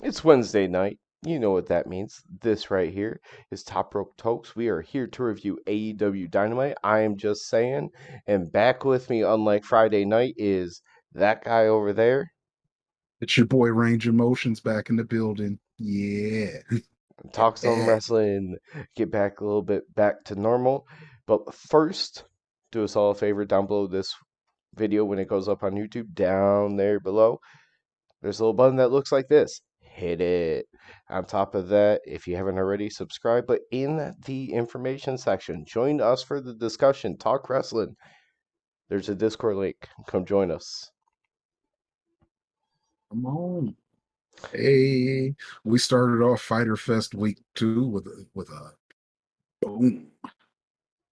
It's Wednesday night. You know what that means. This right here is Top Rope Tokes. We are here to review AEW Dynamite. I am just saying. And back with me, unlike Friday night, is that guy over there. It's your boy Range Emotions back in the building. Yeah. Talk some wrestling, get back a little bit back to normal. But first, do us all a favor, down below this video when it goes up on YouTube, down there below. There's a little button that looks like this. Hit it. On top of that, if you haven't already, subscribe. But in the information section, join us for the discussion. Talk wrestling. There's a Discord link. Come join us. Come on. Hey, we started off Fighter Fest week 2 with a boom,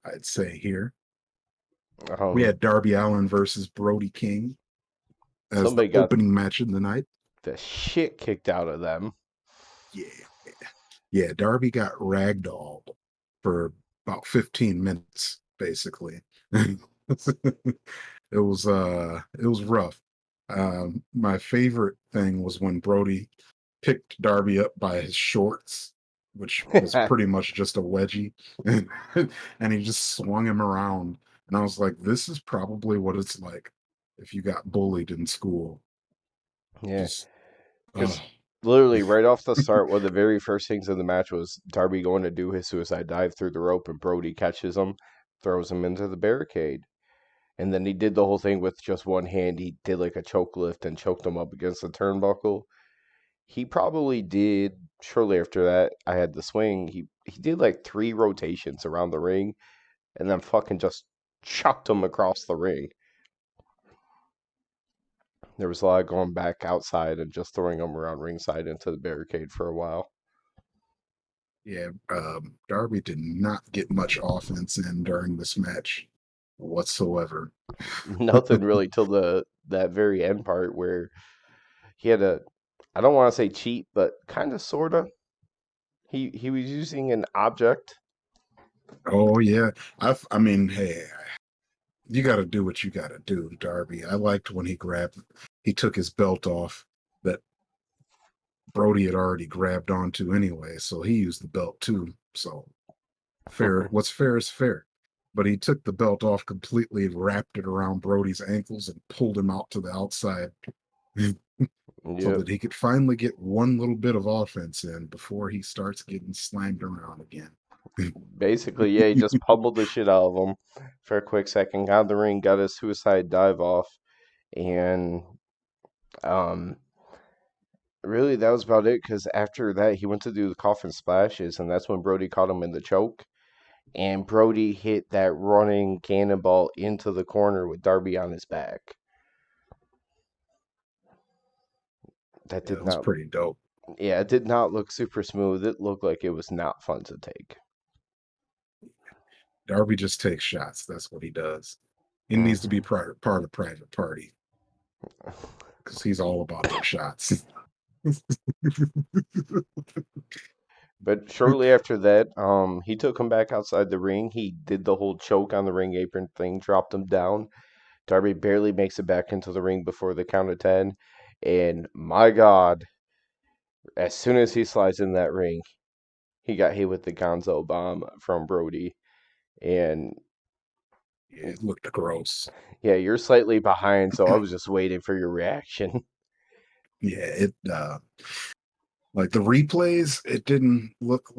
I'd say here. We Um, had Darby Allin versus Brody King as the somebody got opening match of the night. the shit kicked out of them. Yeah. Yeah, Darby got ragdolled for about 15 minutes, basically. It was rough. My favorite thing was when Brody picked Darby up by his shorts, which was pretty much just a wedgie, and he just swung him around. And I was like, this is probably what it's like if you got bullied in school. Yeah, Just because uh literally right off the start, one of the very first things in the match was Darby going to do his suicide dive through the rope, and Brody catches him, throws him into the barricade. And then he did the whole thing with just one hand. He did like a choke lift and choked him up against the turnbuckle. He probably did shortly after that. I had the swing. He did like 3 rotations around the ring and then fucking just chucked him across the ring. There was a lot of going back outside and just throwing him around ringside into the barricade for a while. yeah, Darby did not get much offense in during this match whatsoever. Nothing really till the that very end part where he had a, I don't want to say cheat, but kind of sorta. He was using an object. Oh yeah, I mean, hey, you got to do what you got to do, Darby. I liked when he took his belt off that Brody had already grabbed onto anyway, so he used the belt too. So what's fair is fair. But he took the belt off completely, wrapped it around Brody's ankles, and pulled him out to the outside so Yep. that he could finally get one little bit of offense in before he starts getting slammed around again. Basically, yeah, he just pummeled the shit out of him for a quick second, got in the ring, got his suicide dive off, and um, really that was about it. Because after that, he went to do the coffin splashes, and that's when Brody caught him in the choke, and Brody hit that running cannonball into the corner with Darby on his back. That Yeah, did it was not, pretty dope. yeah, it did not look super smooth. It looked like it was not fun to take. Darby just takes shots. That's what he does. He needs to Mhm. be part of Private Party because he's all about them shots. But shortly after that, he took him back outside the ring. He did the whole choke on the ring apron thing, dropped him down. Darby barely makes it back into the ring before the count of 10. And my God, as soon as he slides in that ring, he got hit with the Gonzo bomb from Brody. And Yeah, it looked gross. yeah, you're slightly behind, so I was just waiting for your reaction. Yeah, like the replays, it didn't look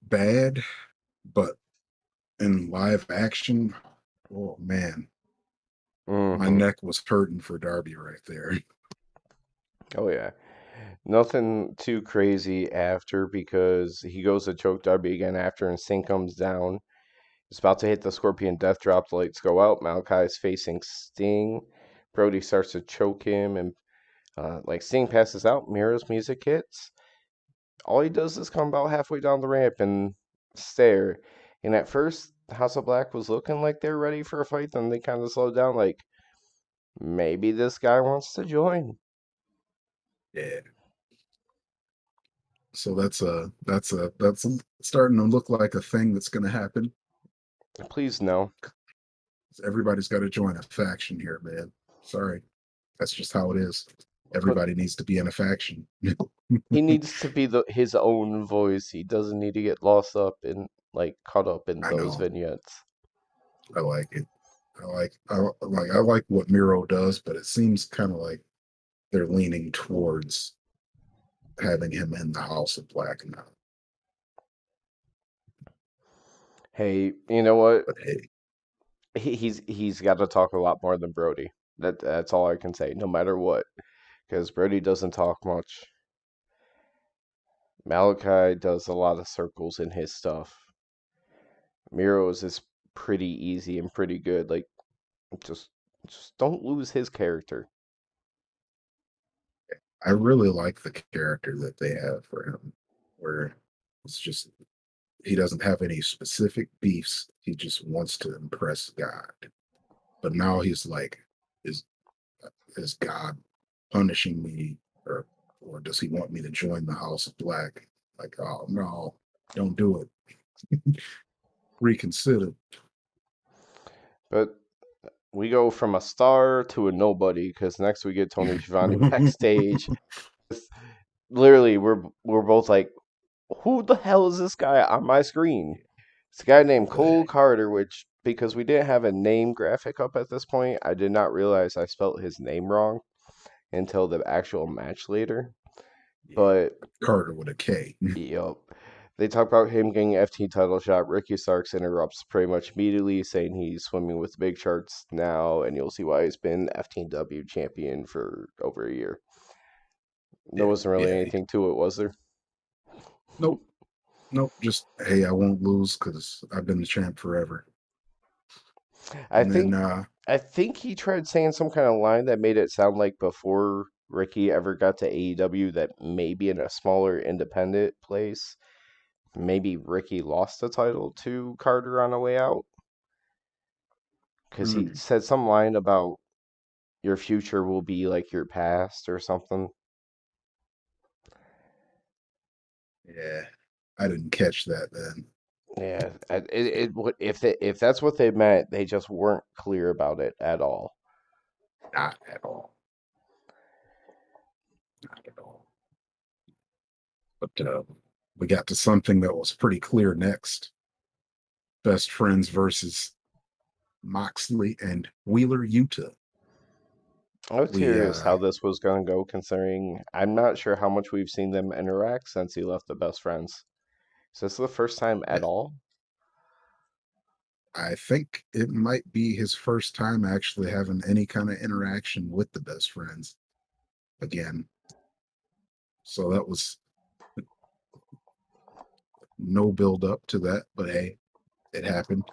bad, but in live action, oh man, my Hmm. neck was hurting for Darby right there. Oh, yeah. Nothing too crazy after because he goes to choke Darby again after, and Sting comes down. He's about to hit the Scorpion Death Drop. The lights go out. Malachi is facing Sting. Brody starts to choke him, and like Sting passes out. Mira's music hits. All he does is come about halfway down the ramp and stare. And at first, House of Black was looking like they're ready for a fight. Then they kind of slowed down, like maybe this guy wants to join. Yeah, so that's starting to look like a thing that's going to happen. Please no. Everybody's got to join a faction here, man. Sorry, that's just how it is. But Everybody needs to be in a faction. he needs to be his own voice. He doesn't need to get lost up in like caught up in I those know. vignettes. I like it. I like what Miro does, but it seems kind of like they're leaning towards having him in the House of Black now. Hey, you know what? But hey, He's got to talk a lot more than Brody. That's all I can say. No matter what, because Brody doesn't talk much. Malachi does a lot of circles in his stuff. Miro's is pretty easy and pretty good. Like just just don't lose his character. I really like the character that they have for him, where it's just he doesn't have any specific beefs. He just wants to impress God. But now he's like, is is God punishing me, or does he want me to join the House of Black? Like, oh no, don't do it. Reconsider. But we go from a star to a nobody because next we get Tony Schiavone backstage. Literally, we're both like, who the hell is this guy on my screen? It's a guy named But Cole Carter, which because we didn't have a name graphic up at this point, I did not realize I spelt his name wrong until the actual match later. yeah, But Carter with a K. yep. They talk about him getting FT title shot. Ricky Starks interrupts pretty much immediately, saying he's swimming with the big sharks now, and you'll see why he's been FTW champion for over a year. There Yeah, wasn't really yeah. anything to it, was there? Nope, nope. Just hey, I won't lose because I've been the champ forever. I And then think I think he tried saying some kind of line that made it sound like before Ricky ever got to AEW that maybe in a smaller independent place, maybe Ricky lost the title to Carter on the way out because he hmm, said some line about your future will be like your past or something. yeah, I didn't catch that then. Yeah, if that's what they meant, they just weren't clear about it at all. Not at all. Not at all. But we got to something that was pretty clear next. Best friends versus Moxley and Wheeler Utah. I was We curious how this was going to go, considering I'm not sure how much we've seen them interact since he left the best friends. Is this the first time at all? I think it might be his first time actually having any kind of interaction with the best friends again. So that was no build up to that, but hey, it happened.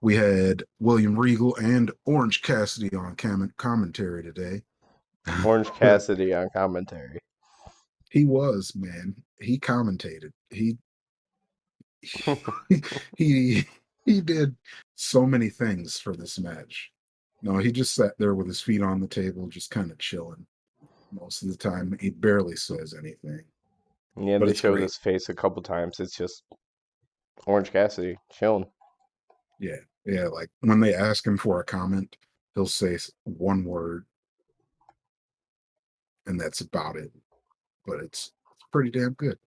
We had William Regal and Orange Cassidy on commentary today. Orange Cassidy on commentary. He was, man. He commentated. He he did so many things for this match. No, he just sat there with his feet on the table, just kind of chilling. Most of the time, he barely says anything, Yeah, but they it's showed great. his face a couple times. It's just Orange Cassidy chilling. Yeah, yeah. Like when they ask him for a comment, he'll say one word, and that's about it. But it's pretty damn good.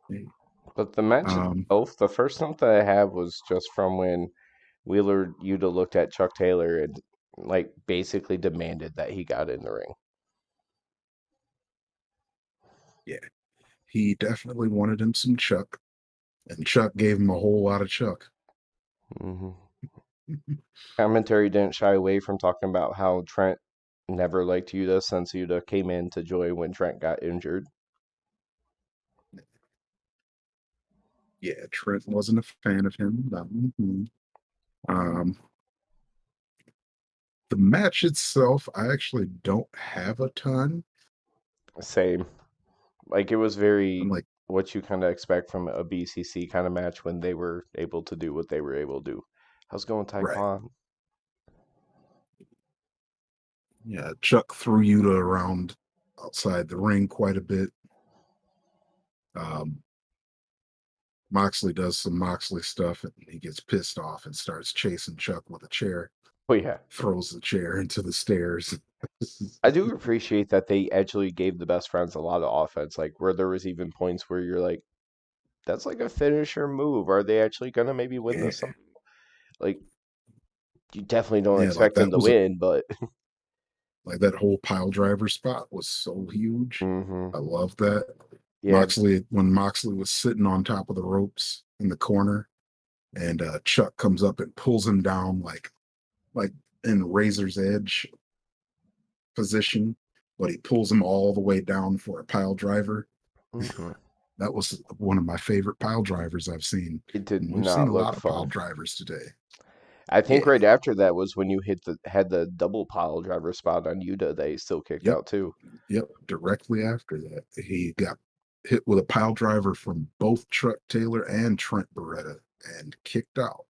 Yeah. But the match Um, itself, the first note that I have was just from when Wheeler Yuta looked at Chuck Taylor and like basically demanded that he got in the ring. yeah, he definitely wanted him some Chuck, and Chuck gave him a whole lot of Chuck. Hmm. Commentary didn't shy away from talking about how Trent never liked Yuta since Yuta came in to join when Trent got injured. Yeah, Trent wasn't a fan of him. Um, the match itself, I actually don't have a ton. Same. Like it was I'm very like, what you kind of expect from a BCC kind of match when they were able to do what they were able to do. How's it going, right. Taekwon? Yeah, Chuck threw Yuta around outside the ring quite a bit. Um, Moxley does some Moxley stuff and he gets pissed off and starts chasing Chuck with a chair, Oh yeah, throws the chair into the stairs. I do appreciate that they actually gave the best friends a lot of offense, like where there was even points where you're like, that's like a finisher move. Are they actually gonna maybe win Yeah, this? Like, you definitely don't yeah, like expect them that to was a win, but like that whole pile driver spot was so huge. hmm I love that. yeah, Moxley, when Moxley was sitting on top of the ropes in the corner, and Chuck comes up and pulls him down like in razor's edge position, but he pulls him all the way down for a pile driver. hmm That was one of my favorite pile drivers I've seen. it did And we've seen not a look lot of pile fun. drivers today. I think Yeah. right after that was when you had the double pile driver spot on Yuta that he still kicked Yep. out too. Yep. Directly after that, he got hit with a pile driver from both Truck Taylor and Trent Beretta and kicked out.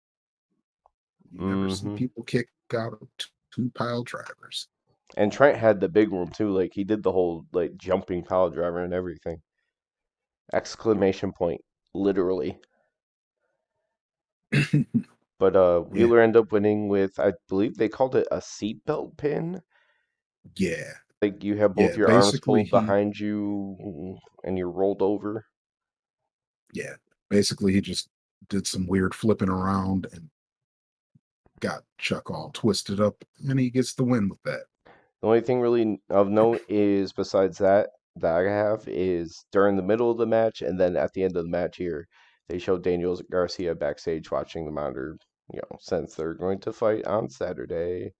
You never see hmm people kick out of two pile drivers. And Trent had the big one too. Like he did the whole like jumping pile driver and everything. Exclamation point, literally. But Yeah. Wheeler ended up winning with, I believe they called it a seatbelt pin. Yeah. Like you have both Yeah. your arms Basically, pulled he, behind you and you're rolled over. yeah. Basically, he just did some weird flipping around and got Chuck all twisted up, and he gets the win with that. The only thing really of note is besides that I have is during the middle of the match and then at the end of the match here, they showed Daniel Garcia backstage watching the monitor, since they're going to fight on Saturday.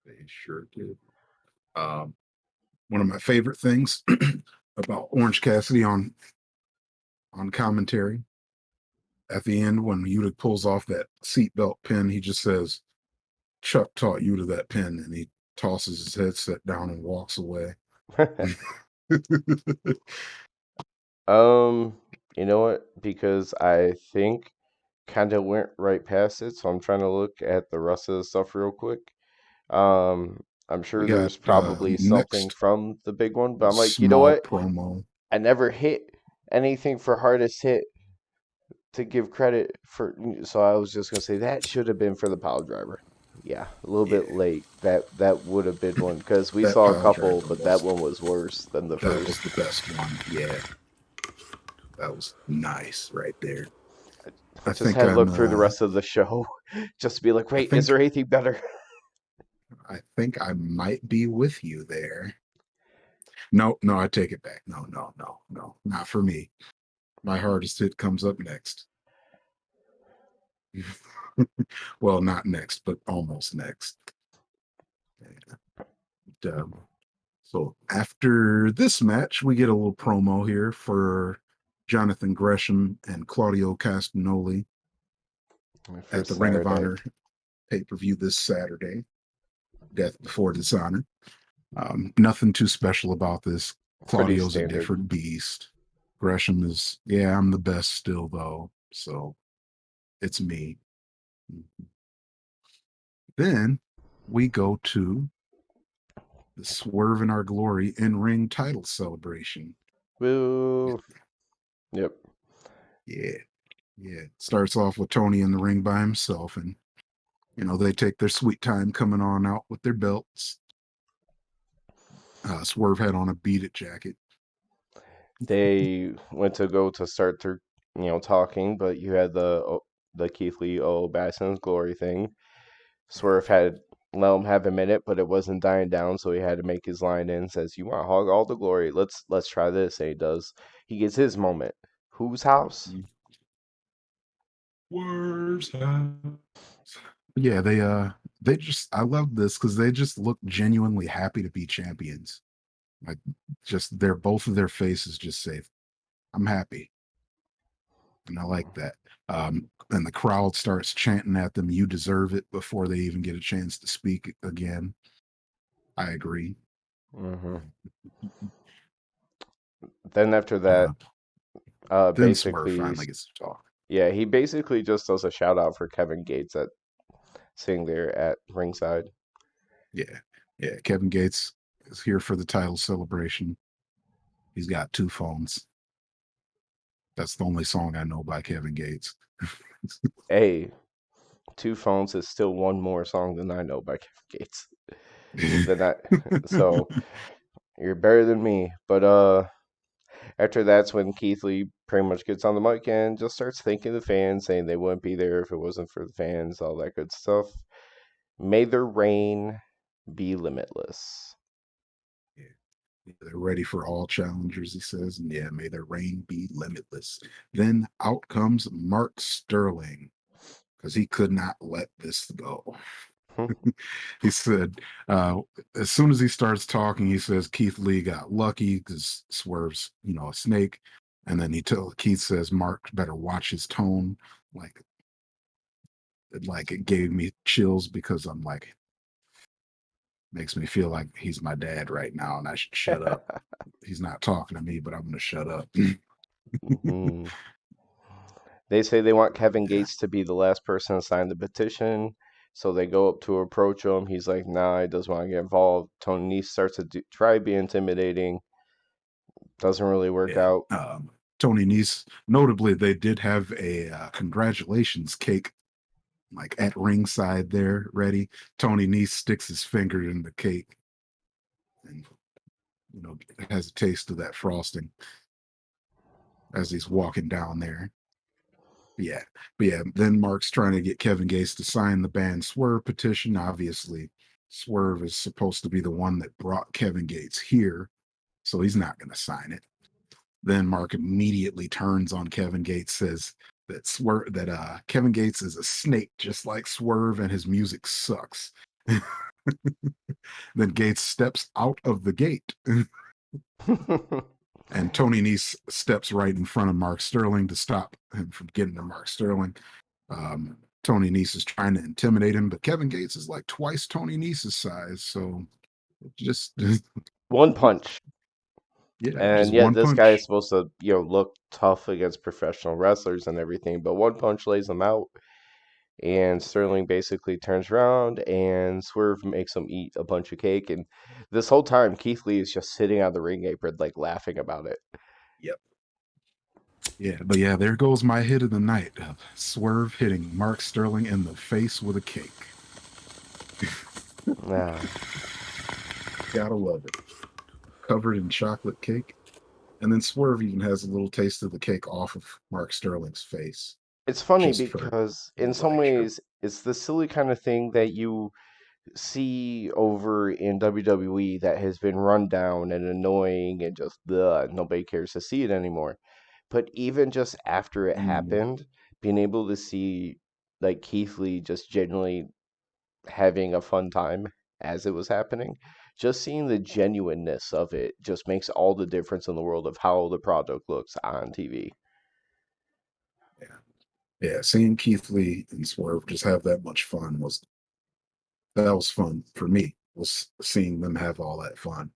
They sure did. Um, One of my favorite things about Orange Cassidy on commentary at the end when Yuta pulls off that seatbelt pin, he just says, "Chuck taught Yuta that pin," and he tosses his headset down and walks away. Um, you know what? Because I think kind of went right past it, so I'm trying to look at the rest of the stuff real quick. I'm We sure got there's probably something next from the big one, but a I'm like, you know small what? promo. I never hit anything for hardest hit to give credit for, so I was just gonna say that should have been for the pile driver. Yeah, a little bit Yeah, late. That would have been one because we that saw a pile couple, driver but that was one was worse than the that was first. the best one. Yeah, that was nice right there. I I just think had to I'm look through the rest of the show just to be like, I wait, is think there anything better? I think I might be with you there. No, no, I take it back. No, no, no, no, not for me. My hardest hit comes up next. Well, not next, but almost next. And, so after this match, we get a little promo here for Jonathan Gresham and Claudio Castagnoli My at the first Ring of Saturday. Honor pay-per-view this Saturday. Death Before Dishonor. Nothing too special about this. Pretty Claudio's a standard. different beast. Gresham is, yeah, I'm the best still though. So it's me. Then we go to the Swerve in Our Glory in ring title celebration. Woo. Yep. Yeah, yeah. Starts off with Tony in the ring by himself, and they take their sweet time coming on out with their belts. Swerve had on a beat it jacket. They went to go to start their, talking, but you had the Keith Lee, oh, Bastion's glory thing. Swerve had let him have a minute, but it wasn't dying down, so he had to make his line in. Says, "You want to hog all the glory? Let's try this." And he does. He gets his moment. Whose house? Swerve's house. Yeah, they just I love this because they just look genuinely happy to be champions. Like just their both of their faces just say, I'm happy. And I like that. And the crowd starts chanting at them, you deserve it before they even get a chance to speak again. I agree. hmm Then after that, Uh, then Swerve basically, finally gets to talk. yeah, he basically just does a shout out for Kevin Gates at sitting there at ringside. Yeah. Yeah. Kevin Gates is here for the title celebration. He's got two phones. That's the only song I know by Kevin Gates. Hey, Two Phones is still one more song than I know by Kevin Gates. Then I, so you're better than me. But after that's when Keith Lee pretty much gets on the mic and just starts thanking the fans, saying they wouldn't be there if it wasn't for the fans, all that good stuff. May their reign be limitless. Yeah. Yeah, they're ready for all challengers, he says. And yeah, may their reign be limitless. Then out comes Mark Sterling because he could not let this go. He said, as soon as he starts talking, he says Keith Lee got lucky because Swerve's, a snake. And then Keith says Mark better watch his tone. Like, it gave me chills because I'm like, makes me feel like he's my dad right now and I should shut up. He's not talking to me, but I'm gonna shut up. Mhm. They say they want Kevin Yeah, Gates to be the last person to sign the petition. So they go up to approach him. He's like, nah, he doesn't want to get involved. Tony Nese starts to try to be intimidating. Doesn't really work yeah. out. Tony Nese, notably, they did have a congratulations cake like at ringside there ready. Tony Nese sticks his finger in the cake and has a taste of that frosting as he's walking down there. Yeah, but yeah, then Mark's trying to get Kevin Gates to sign the ban Swerve petition. Obviously, Swerve is supposed to be the one that brought Kevin Gates here, so he's not going to sign it. Then Mark immediately turns on Kevin Gates, says that Kevin Gates is a snake, just like Swerve, and his music sucks. Then Gates steps out of the gate, and Tony Nese steps right in front of Mark Sterling to stop him from getting to Mark Sterling. Tony Nese is trying to intimidate him, but Kevin Gates is like twice Tony Nese's size, so just One punch. yeah, And just yet one this guy is punch. supposed to, look tough against professional wrestlers and everything, but one punch lays him out. And Sterling basically turns around and Swerve makes him eat a bunch of cake. And this whole time, Keith Lee is just sitting on the ring apron, like laughing about it. Yep. Yeah, but yeah, there goes my hit of the night. Swerve hitting Mark Sterling in the face with a cake. Ah. Gotta love it. Covered in chocolate cake. And then Swerve even has a little taste of the cake off of Mark Sterling's face, It's funny just for because a in little some extra. ways, it's the silly kind of thing that you see over in WWE that has been run down and annoying and just nobody cares to see it anymore. But even just after it Mm, happened, being able to see like Keith Lee just genuinely having a fun time as it was happening, just seeing the genuineness of it just makes all the difference in the world of how the product looks on TV. yeah. Yeah, seeing Keith Lee and Swerve just have that much fun was fun for me. Was seeing them have all that fun.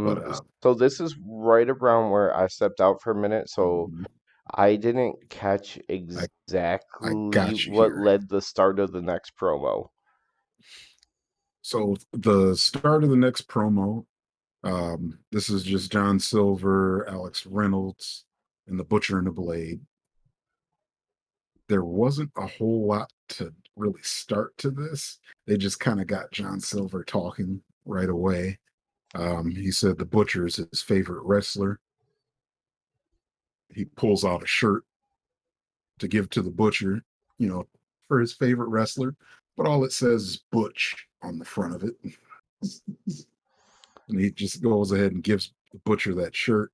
But So this is right around where I stepped out for a minute, so mhm, I didn't catch I I exactly got you what here. led the start of the next promo. So the start of the next promo, this is just John Silver, Alex Reynolds, and the Butcher and the Blade. There wasn't a whole lot to really start to this. They just kind of got John Silver talking right away. He said the Butcher is his favorite wrestler. He pulls out a shirt to give to the Butcher, you know, for his favorite wrestler, but all it says is Butch on the front of it. And he just goes ahead and gives the Butcher that shirt.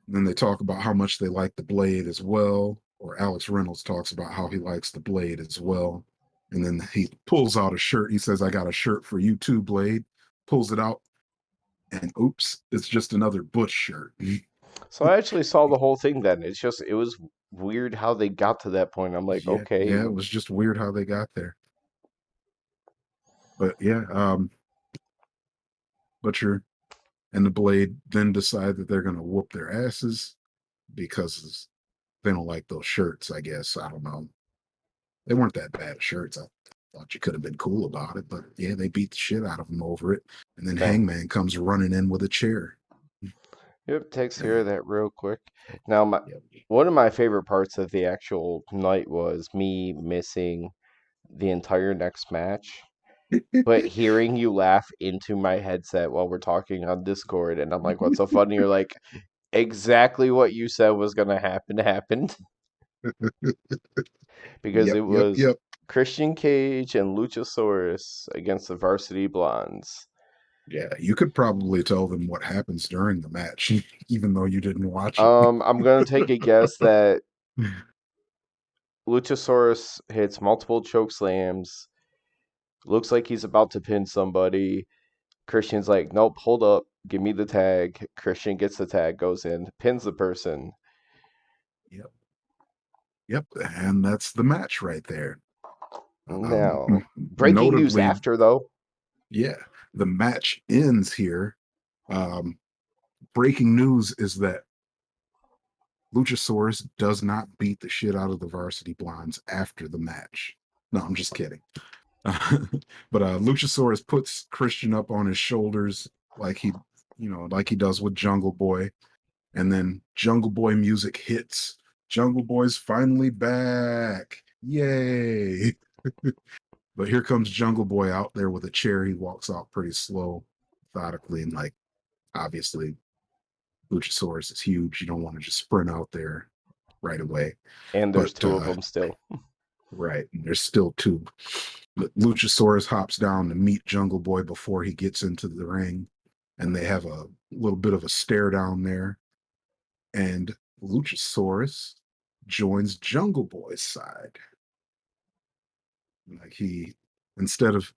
And then they talk about how much they like the Blade as well, or Alex Reynolds talks about how he likes the Blade as well. And then he pulls out a shirt. He says, I got a shirt for you too, Blade. Pulls it out, and oops, it's just another Butch shirt. So I actually saw the whole thing then. It was weird how they got to that point. I'm like, Yeah, okay, yeah, it was just weird how they got there. But yeah, Butcher and the Blade then decide that they're going to whoop their asses because they don't like those shirts, I guess. I don't know. They weren't that bad shirts. I thought you could have been cool about it, but yeah, they beat the shit out of them over it. And then that Hangman comes running in with a chair. yep, takes care of And that real quick. Now, yep. one of my favorite parts of the actual night was me missing the entire next match. But hearing you laugh into my headset while we're talking on Discord, and I'm like, "What's so funny?" You're like, "Exactly what you said was gonna happen happened," because Yep, it yep, was yep. Christian Cage and Luchasaurus against the Varsity Blondes. Yeah, you could probably tell them what happens during the match, even though you didn't watch it. I'm gonna take a guess that Luchasaurus hits multiple choke slams. Looks like he's about to pin somebody. Christian's like, nope, hold up, give me the tag. Christian gets the tag, goes in, pins the person. Yep, yep, and that's the match right there. Now, breaking news Notably, after though. yeah, the match ends here. Um, Breaking news is that Luchasaurus does not beat the shit out of the Varsity Blondes after the match. No, I'm just kidding. But Luchasaurus puts Christian up on his shoulders like like he does with Jungle Boy, and then Jungle Boy music hits. Jungle Boy's finally back. Yay. But here comes Jungle Boy out there with a chair. He walks out pretty slow, methodically, and like obviously Luchasaurus is huge. You don't want to just sprint out there right away. And there's But two of them still. right, there's still two. But Luchasaurus hops down to meet Jungle Boy before he gets into the ring, and they have a little bit of a stare down there. And Luchasaurus joins Jungle Boy's side. Like he, instead of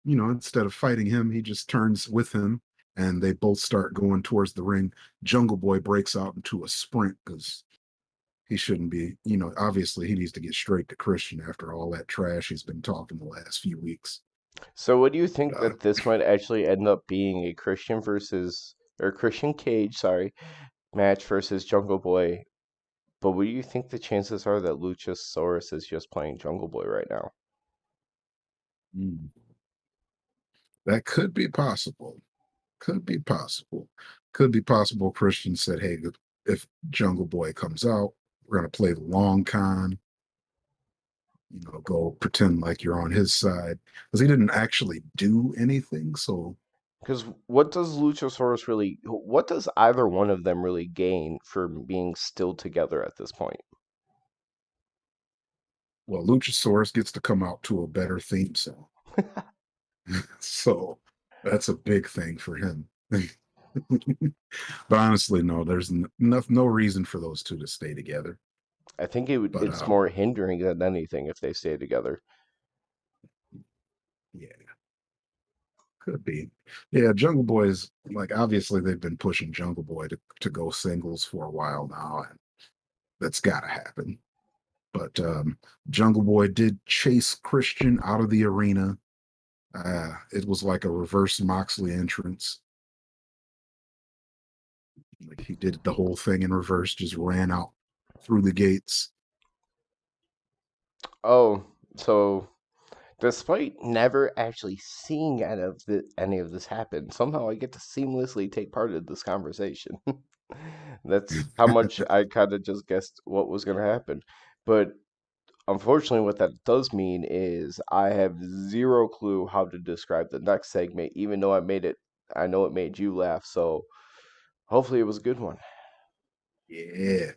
fighting him, he just turns with him, and they both start going towards the ring. Jungle Boy breaks out into a sprint because he shouldn't be, obviously he needs to get straight to Christian after all that trash he's been talking the last few weeks. So what do you think Uh, that this might actually end up being a Christian versus or Christian Cage, sorry, match versus Jungle Boy? But what do you think the chances are that Luchasaurus is just playing Jungle Boy right now? mm, that could be possible. Could be possible. Could be possible. Christian said, "Hey, if Jungle Boy comes out, we're gonna play the long con. Go pretend like you're on his side," because he didn't actually do anything. So, Because what does Luchasaurus really, what does either one of them really gain for being still together at this point? well, Luchasaurus gets to come out to a better theme song. So that's a big thing for him. But honestly, no, there's no reason for those two to stay together. I think But it's more hindering than anything if they stay together. yeah, could be. Yeah, Jungle Boys, like obviously they've been pushing Jungle Boy to go singles for a while now, and that's gotta happen. But Jungle Boy did chase Christian out of the arena. It was like a reverse Moxley entrance. Like he did the whole thing in reverse, just ran out through the gates. Oh, so despite never actually seeing any of this happen, somehow I get to seamlessly take part in this conversation. That's how much I kind of just guessed what was going to happen. But unfortunately, what that does mean is I have zero clue how to describe the next segment, even though I know it made you laugh. So hopefully it was a good one. Yeah.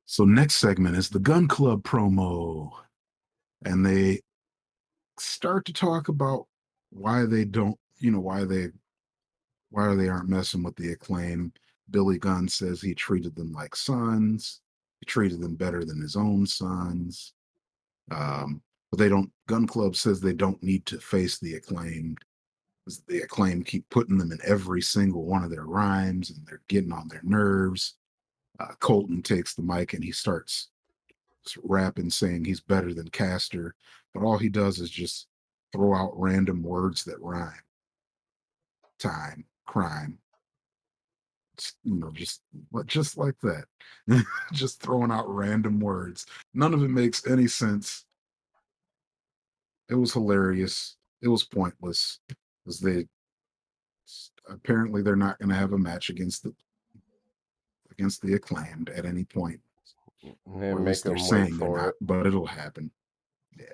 So next segment is the Gun Club promo, and they start to talk about why they don't, why they aren't messing with the Acclaim. Billy Gunn says he treated them like sons. He treated them better than his own sons. But they don't. Gun Club says they don't need to face the Acclaim. The Acclaim keep putting them in every single one of their rhymes, and they're getting on their nerves. Colton takes the mic and he starts rapping, saying he's better than Caster, but all he does is just throw out random words that rhyme. Time, crime, just like that. Just throwing out random words. None of it makes any sense. It was hilarious. It was pointless because they apparently they're not going to have a match against the Acclaimed at any point, or And at make least they're them wait saying they're for not, it. but it'll happen. Yeah.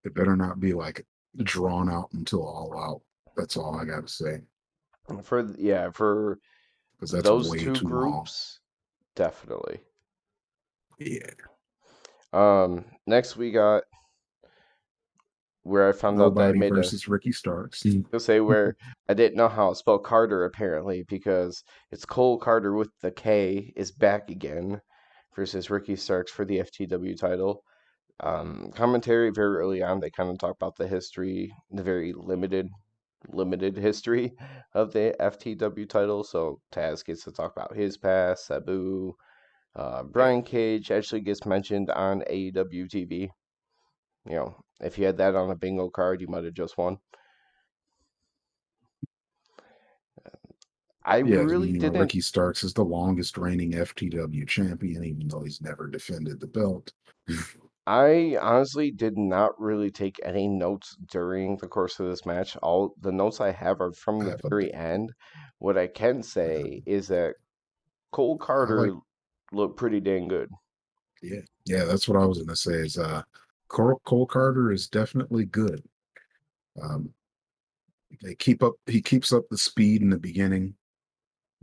It better not be like drawn out until all out. That's all I got to say, For because that's those way two too long. groups, definitely. Yeah, Next we got where I found out that I nobody made a versus Ricky Starks. to say where I didn't know how to spell Carter apparently because it's Cole Carter with the K is back again versus Ricky Starks for the FTW title. Commentary very early on, they kind of talk about the history, the very limited history of the FTW title. So Taz gets to talk about his past, Sabu, Yeah, Brian Cage actually gets mentioned on AEW TV. You know, if you had that on a bingo card, you might have just won. I yeah. really didn't. Ricky Starks is the longest reigning FTW champion, even though he's never defended the belt. I honestly did not really take any notes during the course of this match. All the notes I have are from the But very end. What I can say is that Cole I like, Carter looked pretty dang good. yeah, yeah. That's what I was gonna say. Is Cole Carter is definitely good. Um, they keep up. He keeps up the speed in the beginning.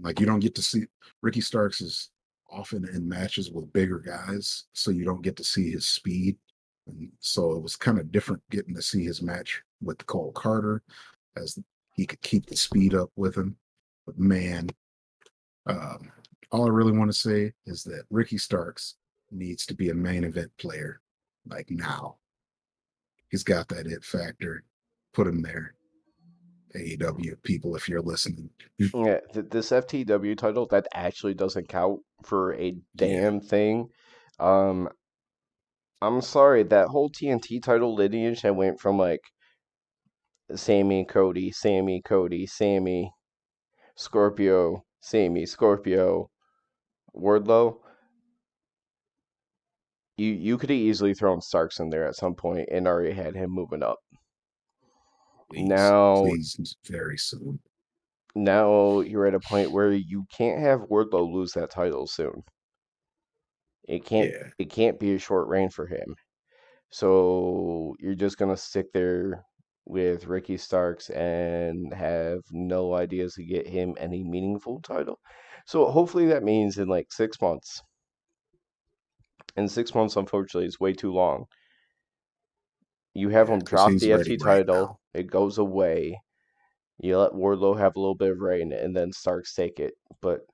Like you don't get to see Ricky Starks is often in matches with bigger guys, so you don't get to see his speed. And so it was kind of different getting to see his match with Cole Carter as he could keep the speed up with him. But man, um, all I really want to say is that Ricky Starks needs to be a main event player like now. He's got that it factor. Put him there. AEW people, if you're listening. Yeah, this FTW title that actually doesn't count for a Yeah, damn thing. Um, I'm sorry, that whole TNT title lineage that went from like Sammy, Scorpio, Sammy, Scorpio, Wardlow. You could have easily thrown Starks in there at some point and already had him moving up. please, Now, please, very soon. now you're at a point where you can't have Wardlow lose that title soon. It can't Yeah, it can't be a short reign for him. So you're just gonna stick there with Ricky Starks and have no ideas to get him any meaningful title. So hopefully that means in like 6 months. And 6 months, unfortunately, is way too long. You have yeah, him because drop he's the ready FT right now. title, it goes away. You let Wardlow have a little bit of reign, and then Starks take it. But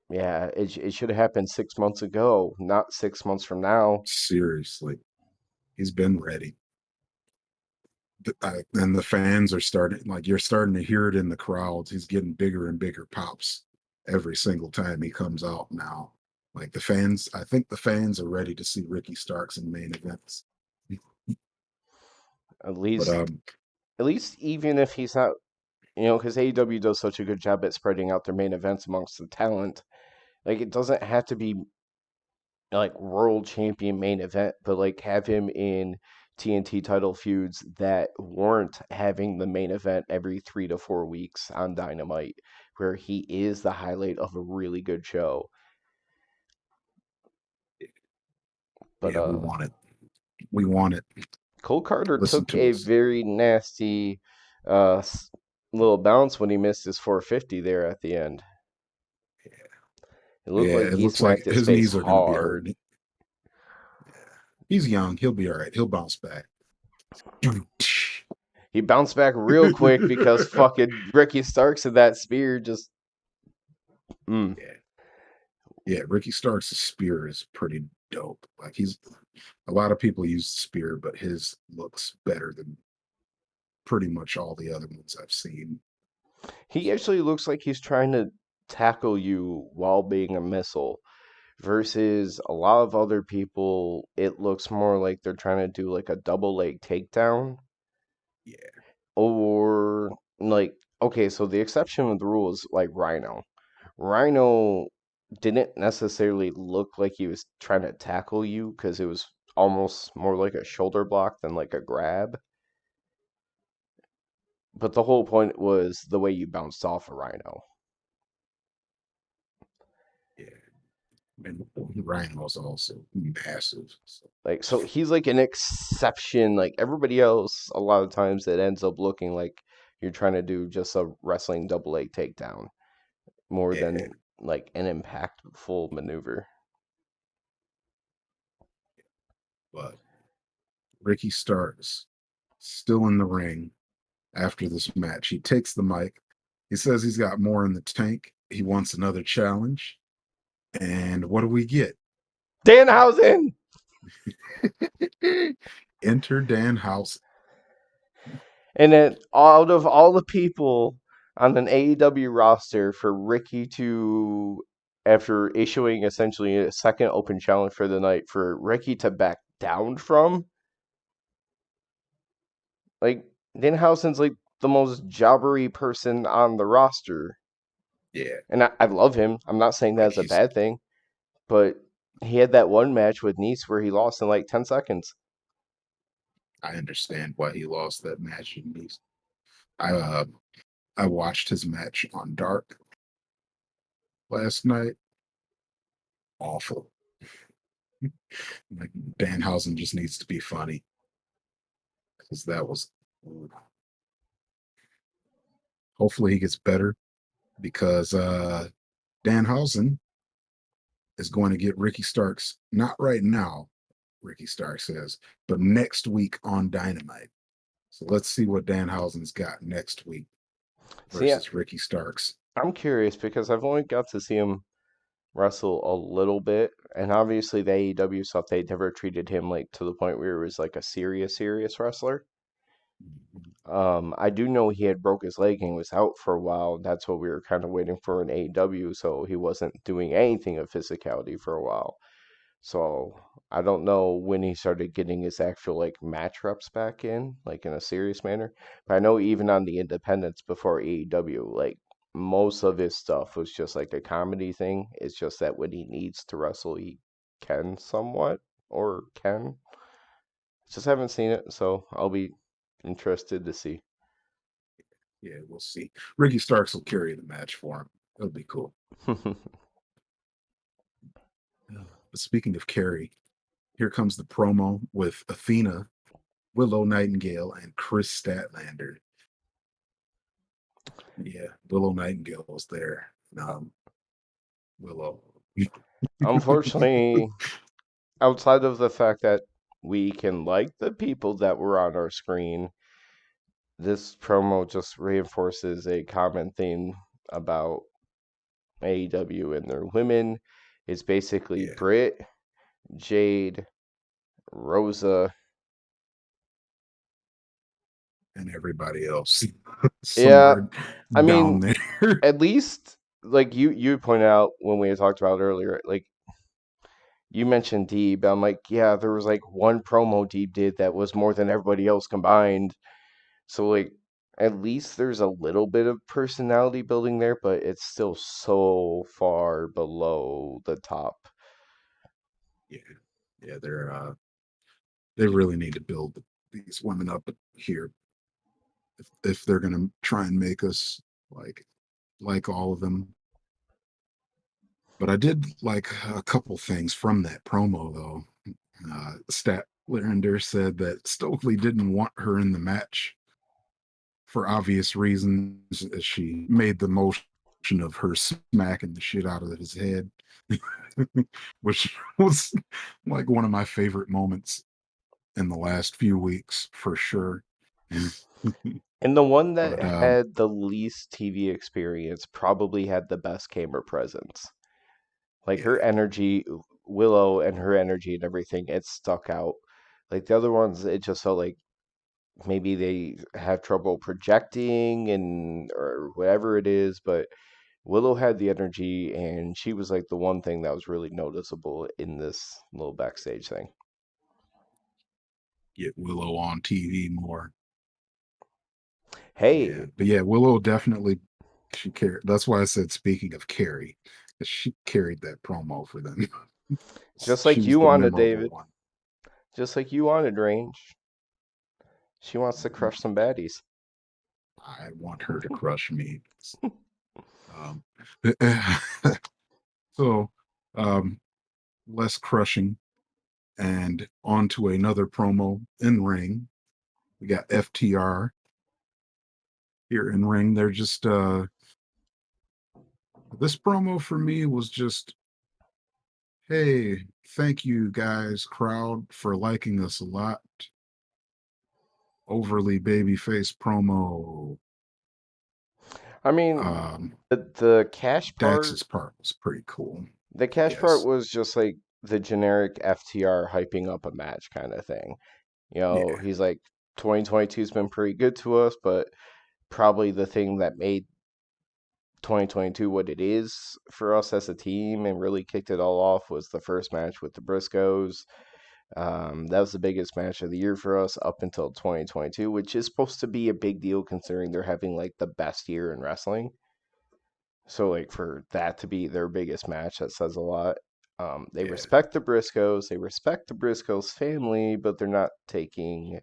yeah, it should have happened 6 months ago, not 6 months from now. Seriously, he's been ready. And the fans are starting, like, you're starting to hear it in the crowds. He's getting bigger and bigger pops every single time he comes out now. Like, I think the fans are ready to see Ricky Starks in main events. At But, least, at least, even if he's not, because AEW does such a good job at spreading out their main events amongst the talent. Like it doesn't have to be like world champion main event, but like have him in TNT title feuds that warrant having the main event every 3 to 4 weeks on Dynamite, where he is the highlight of a really good show. But yeah, we want it. We want it. Cole Carter Listen took to a us. very nasty uh, s- little bounce when he missed his 450 there at the end. It looked Yeah, like it he looks like smacked his his face knees are going to be hard. hurting. Yeah. He's young. He'll be all right. He'll bounce back. He bounced back real quick because fucking Ricky Starks and that spear just. Mm. Yeah. Yeah, Ricky Starks' spear is pretty dope. Like he's a lot of people use the spear, but his looks better than pretty much all the other ones I've seen. He actually looks like he's trying to tackle you while being a missile, versus a lot of other people. It looks more like they're trying to do like a double leg takedown, Yeah, or like okay, so the exception of the rule is like Rhino. Rhino didn't necessarily look like he was trying to tackle you because it was almost more like a shoulder block than like a grab. But the whole point was the way you bounced off a Rhino. yeah. And Rhino's also massive. So, Like, so he's like an exception. Like everybody else, a lot of times it ends up looking like you're trying to do just a wrestling double leg takedown more yeah, than like an impactful maneuver. but Ricky Starks still in the ring after this match. He takes the mic. He says he's got more in the tank. He wants another challenge. And what do we get? Danhausen! Enter Danhausen. And then out of all the people on an AEW roster for Ricky to, after issuing essentially a second open challenge for the night, for Ricky to back down from, like, Danhausen's like the most jobbery person on the roster. Yeah, And I love him. I'm not saying like that's a he's. bad thing, but he had that one match with Nice where he lost in like 10 seconds. I understand why he lost that match. And I uh, I watched his match on Dark last night. Awful. Like Danhausen just needs to be funny because that was. Hopefully he gets better because Danhausen is going to get Ricky Starks, not right now, Ricky Starks says, but next week on Dynamite. So let's see what Danhausen's got next week See, versus Ricky Starks. I'm curious because I've only got to see him wrestle a little bit, and obviously the AEW stuff they never treated him like to the point where he was like a serious wrestler. I do know he had broke his leg and was out for a while. That's what we were kind of waiting for in AEW, so he wasn't doing anything of physicality for a while. So I don't know when he started getting his actual like match reps back in, like in a serious manner. But I know even on the independents before AEW, like most of his stuff was just like a comedy thing. It's just that when he needs to wrestle, he can somewhat or can. Just haven't seen it, so I'll be interested to see. Yeah, we'll see. Ricky Starks will carry the match for him. It'll be cool. But speaking of carry, here comes the promo with Athena, Willow Nightingale, and Chris Statlander. Yeah, Willow Nightingale was there. Willow. Unfortunately, outside of the fact that we can like the people that were on our screen, this promo just reinforces a common theme about AEW and their women. It's basically Yeah, Britt, Jade, Rosa. and everybody else Yeah, somewhere I down mean, there. at least like you pointed out when we had talked about earlier, like you mentioned Deeb. I'm like, yeah, there was like one promo Deeb did that was more than everybody else combined. So like at least there's a little bit of personality building there, but it's still so far below the top. Yeah, yeah, they really need to build these women up here if they're gonna try and make us like all of them. But I did like a couple things from that promo though. Statlander said that Stokely didn't want her in the match for obvious reasons, as she made the motion of her smacking the shit out of his head, which was like one of my favorite moments in the last few weeks for sure. And the one that but had the least TV experience probably had the best camera presence. Like her yeah, energy, Willow and her energy and everything, it stuck out. Like the other ones, it just felt like maybe they have trouble projecting and or whatever it is, but Willow had the energy and she was like the one thing that was really noticeable in this little backstage thing. get Willow on TV more. Yeah, Hey, but yeah, Willow definitely she carried. That's why I said speaking of carry, she carried that promo for them. just She like was you the wanted, memorable David, one. just like you wanted, Range. She wants to crush some baddies. I want her to crush me. Um, so, um, less crushing, and on to another promo in ring. We got FTR here in ring. They're just this promo for me was just, hey, thank you guys, crowd, for liking us a lot. Overly babyface promo. I mean, Um, the cash part, Dax's part was pretty cool. the cash part Yes. was just like the generic FTR hyping up a match kind of thing. You know, Yeah. he's like 2022's been pretty good to us, but probably the thing that made 2022 what it is for us as a team and really kicked it all off was the first match with the Briscoes. That was the biggest match of the year for us up until 2022, which is supposed to be a big deal considering they're having like the best year in wrestling. So, like, for that to be their biggest match, that says a lot. They Yeah. respect the Briscoes, they respect the Briscoes family, but they're not taking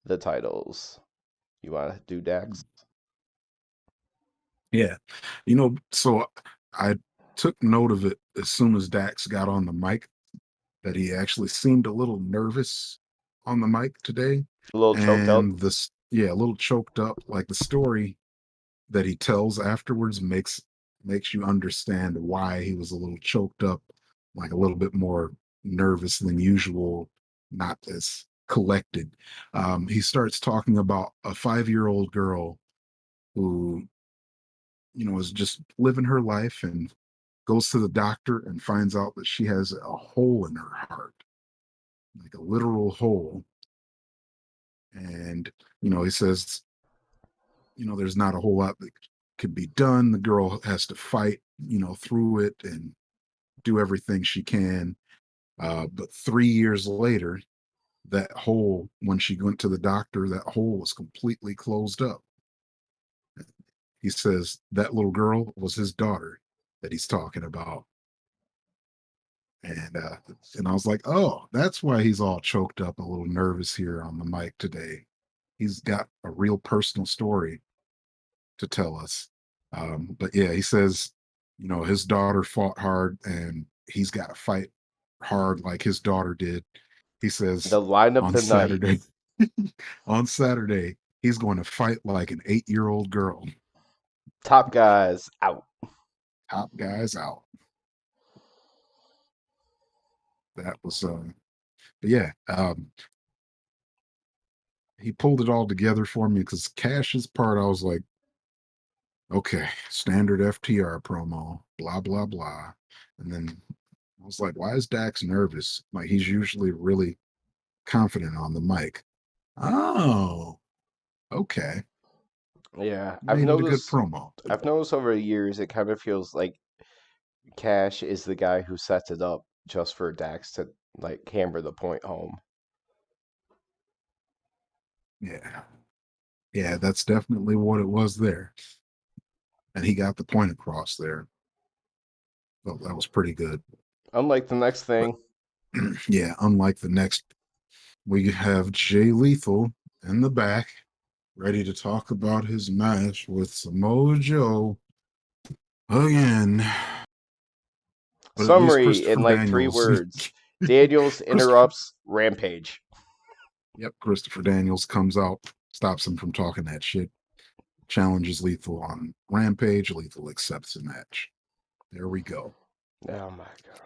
the titles. You want to do Dax? Yeah. So I took note of it as soon as Dax got on the mic, that he actually seemed a little nervous on the mic today. A little choked up. And this, yeah, a little choked up. Like the story that he tells afterwards makes you understand why he was a little choked up, like a little bit more nervous than usual, not as collected. He starts talking about a 5-year-old girl who, is just living her life and goes to the doctor and finds out that she has a hole in her heart, like a literal hole. And, he says, there's not a whole lot that could be done. The girl has to fight, through it and do everything she can. But 3 years later, that hole, when she went to the doctor, that hole was completely closed up. He says that little girl was his daughter that he's talking about. And I was like, oh, that's why he's all choked up, a little nervous here on the mic today. He's got a real personal story to tell us. But yeah, he says, his daughter fought hard and he's got to fight hard like his daughter did. He says The line of on the night. Saturday, on Saturday, he's going to fight like an 8-year-old girl. Top guys out. Top guys out. That was, but yeah, he pulled it all together for me because Cash's part, I was like, okay, standard FTR promo, blah, blah, blah. And then I was like, why is Dax nervous? Like, he's usually really confident on the mic. Oh, okay. Yeah, Made it a good promo. I've noticed over the years it kind of feels like Cash is the guy who sets it up just for Dax to like hammer the point home. Yeah. Yeah, that's definitely what it was there. And he got the point across there. So that was pretty good. Unlike the next But thing, yeah, unlike the next, we have Jay Lethal in the back, ready to talk about his match with Samoa Joe again. But at least summary in Christopher like three Daniels, words. Daniels Christopher, interrupts Rampage. yep, Christopher Daniels comes out, stops him from talking that shit, challenges Lethal on Rampage. Lethal accepts the match. There we go. Oh my god.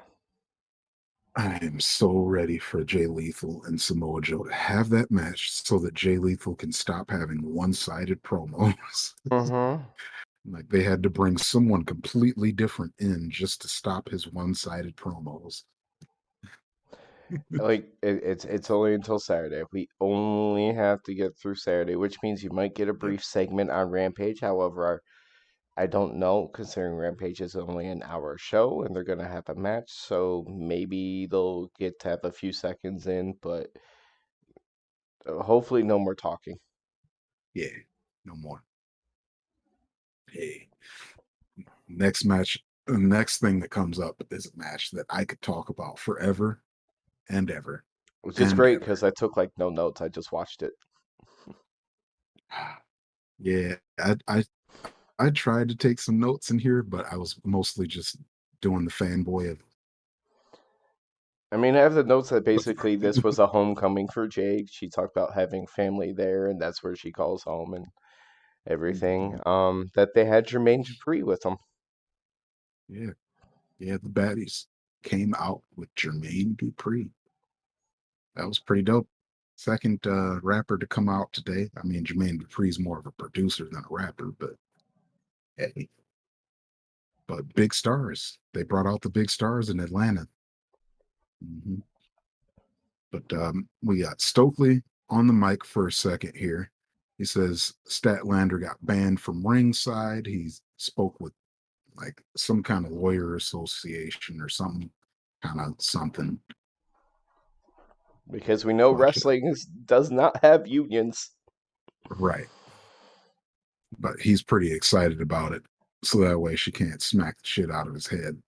I am so ready for Jay Lethal and Samoa Joe to have that match so that Jay Lethal can stop having one-sided promos. Mm-hmm. Like they had to bring someone completely different in just to stop his one-sided promos. Like it's only until Saturday. We only have to get through Saturday, which means you might get a Yep. brief segment on Rampage. However, I don't know, considering Rampage is only an hour show and they're gonna have a match, so maybe they'll get to have a few seconds in, but hopefully no more talking. Yeah. No more. Hey. Next match. The next thing that comes up is a match that I could talk about forever and ever Which is and great ever. because I took like no notes. I just watched it. Yeah, I tried to take some notes in here, but I was mostly just doing the fanboy of I mean, I have the notes that basically this was a homecoming for Jade. She talked about having family there, and that's where she calls home and everything. Mhm. That they had Jermaine Dupri with them. Yeah, yeah. The baddies came out with Jermaine Dupri. That was pretty dope. Second rapper to come out today. I mean, Jermaine Dupri's more of a producer than a rapper, but hey, but big stars. They brought out the big stars in Atlanta. Mhm. But we got Stokely on the mic for a second here. He says Statlander got banned from ringside. He spoke with like some kind of lawyer association or something, kind of something. Because we know But wrestling does not have unions. right, but he's pretty excited about it, so that way she can't smack the shit out of his head.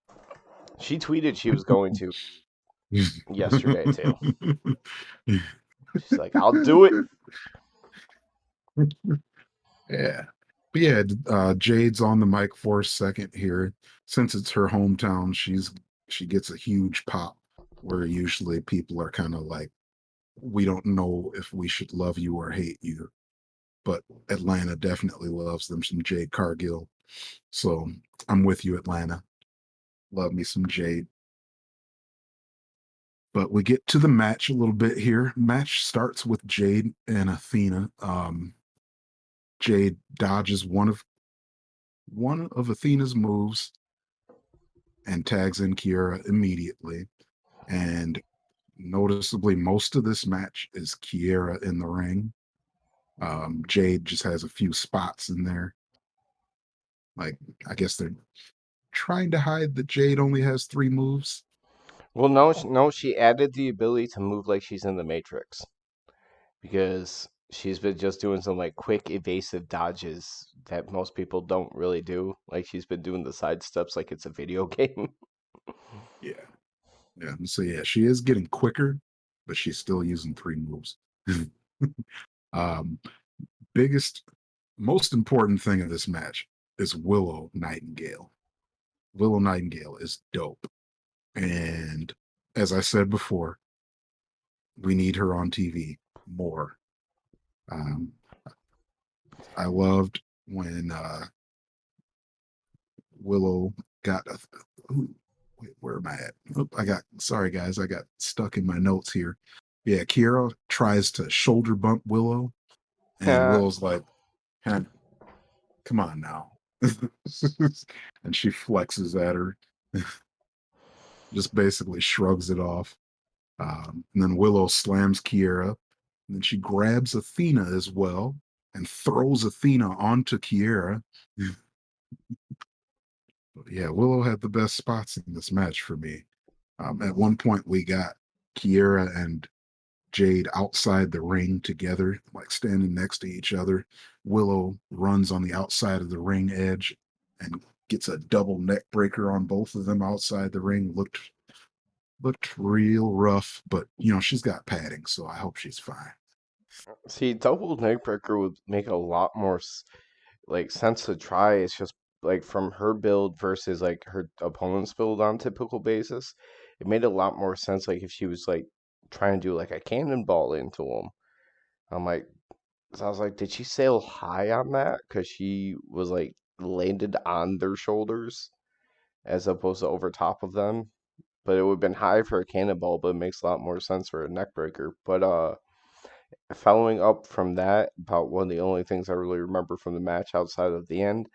She tweeted she was going to yesterday too. She's like, "I'll do it." Yeah. But yeah, Jade's on the mic for a second here. Since it's her hometown, she gets a huge pop where usually people are kind of like, we don't know if we should love you or hate you. But Atlanta definitely loves them some Jade Cargill. So I'm with you, Atlanta. Love me some Jade. But we get to the match a little bit here. Match starts with Jade and Athena. Jade dodges one of Athena's moves and tags in Kierra immediately. And noticeably, most of this match is Kierra in the ring. Jade just has a few spots in there. Like, I guess they're trying to hide that Jade only has three moves. Well, no, no, she added the ability to move like she's in the Matrix because she's been just doing some like quick evasive dodges that most people don't really do. Like she's been doing the side steps like it's a video game. Yeah. Yeah. So, yeah, she is getting quicker, but she's still using three moves. um, biggest, most important thing of this match is Willow Nightingale. Willow Nightingale is dope. And as I said before, we need her on TV more. Um, I loved when Willow got a. Ooh, wait, where am I at? Oh, I got. Sorry, guys, I got stuck in my notes here. Yeah, Kierra tries to shoulder bump Willow, and Willow's like, "Huh, come on now," and she flexes at her, just basically shrugs it off. And then Willow slams Kierra, and then she grabs Athena as well and throws Athena onto Kierra. Yeah, Willow had the best spots in this match for me. At one point, we got Kierra and Jade outside the ring together, like standing next to each other. Willow runs on the outside of the ring edge and gets a double neck breaker on both of them outside the ring. Looked real rough, but she's got padding, so I hope she's fine. See, double neckbreaker would make a lot more like sense to try. It's just like from her build versus like her opponent's build on typical basis. It made a lot more sense like if she was like trying to do like a cannonball into him. I'm like, so I was like, did she sail high on that? Because she was like landed on their shoulders as opposed to over top of them. But it would have been high for a cannonball, but it makes a lot more sense for a neck breaker. But following up from that, about one of the only things I really remember from the match outside of the end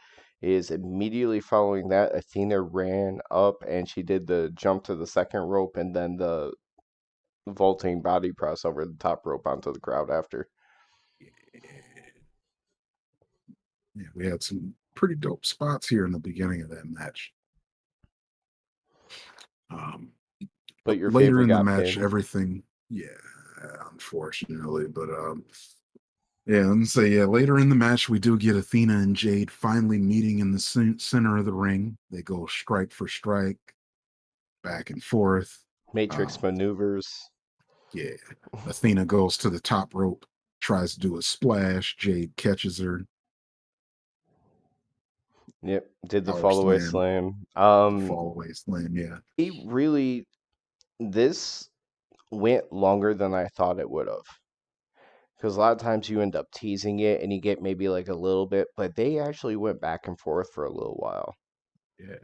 is immediately following that, Athena ran up and she did the jump to the second rope and then the vaulting body press over the top rope onto the crowd after. Yeah, we had some pretty dope spots here in the beginning of that match. Um, But your Later favorite in the got match, pinned. everything, yeah, unfortunately, but yeah, and so yeah, later in the match, we do get Athena and Jade finally meeting in the center of the ring. They go strike for strike, back and forth. Matrix Um, maneuvers. yeah, Athena goes to the top rope, tries to do a splash. Jade catches her, Yep, did the power fallaway slam, slam. the fall away slam. Yeah, They really this went longer than I thought it would have. Because a lot of times you end up teasing it and you get maybe like a little bit, but they actually went back and forth for a little while. Yeah.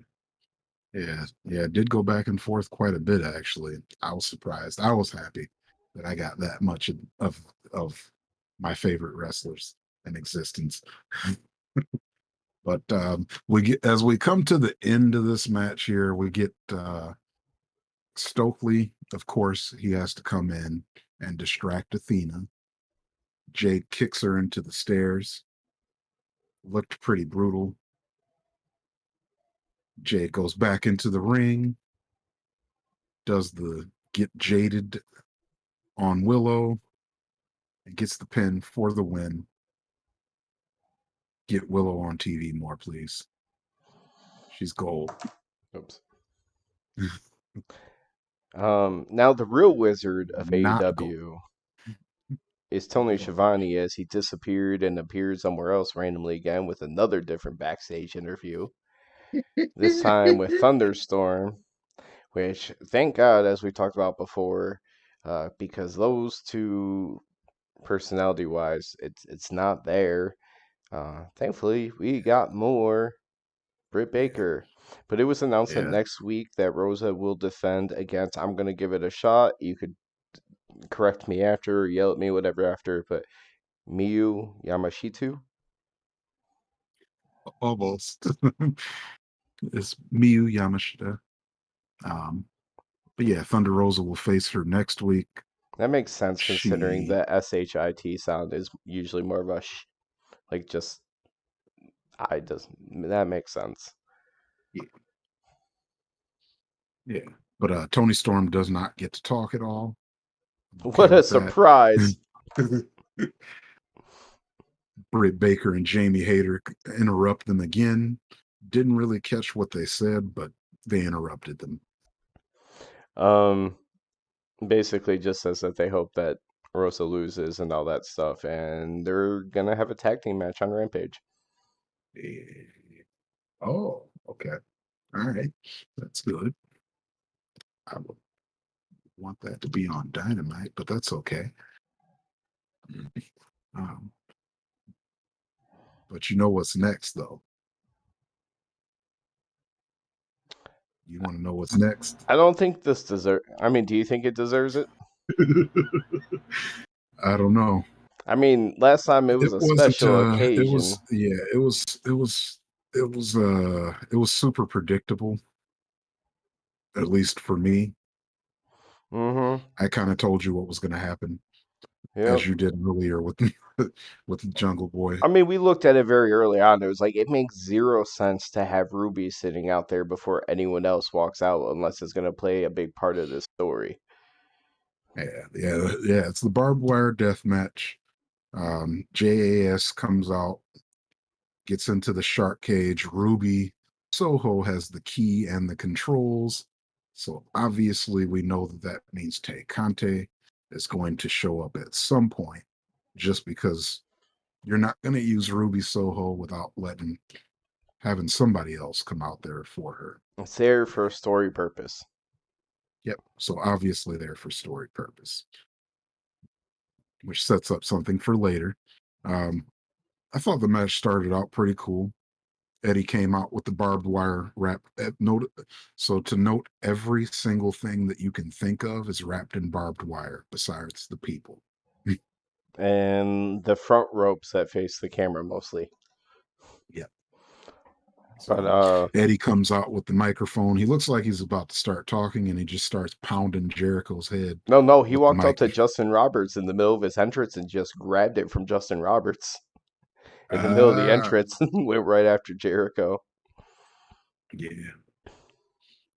Yeah. It did go back and forth quite a bit, actually. I was surprised. I was happy that I got that much of my favorite wrestlers in existence. But we get as we come to the end of this match here, we get Stokely. Of course, he has to come in and distract Athena. Jade kicks her into the stairs. Looked pretty brutal. Jade goes back into the ring, does the get jaded on Willow, and gets the pin for the win. Get Willow on TV more, please. She's gold. Oops. Now the real wizard of Not gold. AEW is Tony Go Schiavone as he disappeared and appeared somewhere else randomly again with another different backstage interview. This time with Thunderstorm, which thank God, as we talked about before, because those two personality wise, it's not there. Thankfully, we got more Britt Yeah, Baker. But it was announced that yeah. next week that Rosa will defend against. I'm gonna give it a shot. You could correct me after, or yell at me, whatever after. But Miyu Yamashita. Almost. It's Miyu Yamashita. Um, but yeah, Thunder Rosa will face her next week. That makes sense considering She, the SHIT sound is usually more of a like just I does that makes sense. yeah, yeah. But Tony Storm does not get to talk at all. I'm okay What a with that. surprise! Britt Baker and Jamie Hayter interrupt them again. Didn't really catch what they said, but they interrupted them. Um, basically just says that they hope that Rosa loses and all that stuff, and they're gonna have a tag team match on Rampage. Eh, Oh, okay. All right. That's good. I would want that to be on Dynamite, but that's okay. Um, but you know what's next, though? You want to know what's next? I don't think this deserve. I mean, do you think it deserves it? I don't know. I mean, last time it was It a wasn't special it occasion. was yeah, it was super predictable, at least for me. Mm-hmm. I kind of told you what was going to happen, Yep. as you did earlier with with Jungle Boy. I mean, we looked at it very early on. It was like it makes zero sense to have Ruby sitting out there before anyone else walks out, unless it's going to play a big part of this story. Yeah. It's the barbed wire death match. JAS comes out, gets into the shark cage. Ruby Soho has the key and the controls. So obviously, we know that that means Tay Conte is going to show up at some point, just because you're not going to use Ruby Soho without having somebody else come out there for her. It's there for a story purpose. Yep. So obviously, there for story purpose, which sets up something for later. Um, I thought the match started out pretty cool. Eddie came out with the barbed wire wrap. Note, so to note, every single thing that you can think of is wrapped in barbed wire, besides the people. And the front ropes that face the camera mostly. Yeah. But So Eddie comes out with the microphone. He looks like he's about to start talking, and he just starts pounding Jericho's head no, he with the walked up mic. to Justin Roberts in the middle of his entrance and just grabbed it from Justin Roberts in the middle of the Ah, entrance and went right after Jericho. yeah,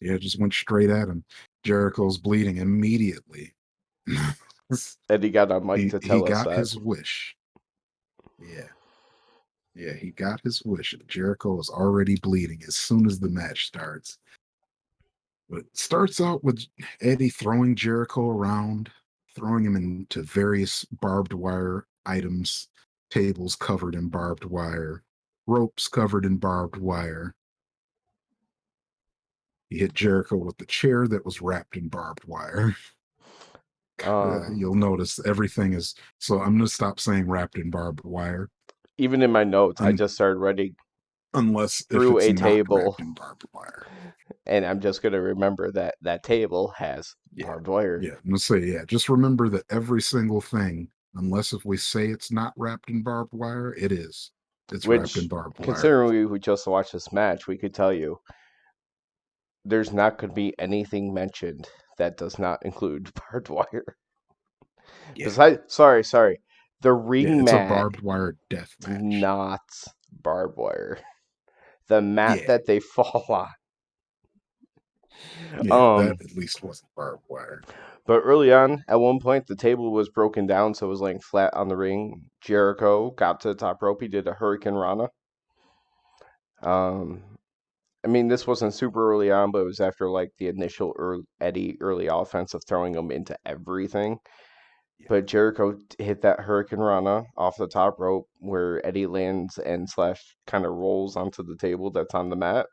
yeah, just went straight at him. Jericho's bleeding immediately. Eddie got on mic to He tell us got that. his wish. Yeah, yeah, he got his wish. Jericho is already bleeding as soon as the match starts. But it starts out with Eddie throwing Jericho around, throwing him into various barbed wire items, tables covered in barbed wire, ropes covered in barbed wire. He hit Jericho with the chair that was wrapped in barbed wire. Um, You'll notice everything is so. I'm going to stop saying wrapped in barbed wire Even in my notes, I un, just started writing unless if through it's a not table, wrapped in barbed wire. and I'm just gonna remember that that table has Yeah. barbed wire. Yeah. I'm going to say, yeah, just remember that every single thing, unless if we say it's not wrapped in barbed wire, it is. It's wrapped in Which, barbed wire. considering we just watched this match, we could tell you there's not going to be anything mentioned that does not include barbed wire. Yeah. Besides, sorry, the Yeah. ring It's a mat barbed wire death is match. not barbed wire. The mat Yeah. that they fall on. Yeah. That Um, at least wasn't barbed wire. but early on, at one point, the table was broken down, so it was laying flat on the ring. Jericho got to the top rope. He did a Hurricane Rana. Um, I mean, this wasn't super early on, but it was after like the initial Eddie early offense of throwing him into everything. Yeah. But Jericho hit that Hurricane Rana off the top rope where Eddie lands and Slash kind of rolls onto the table that's on the mat.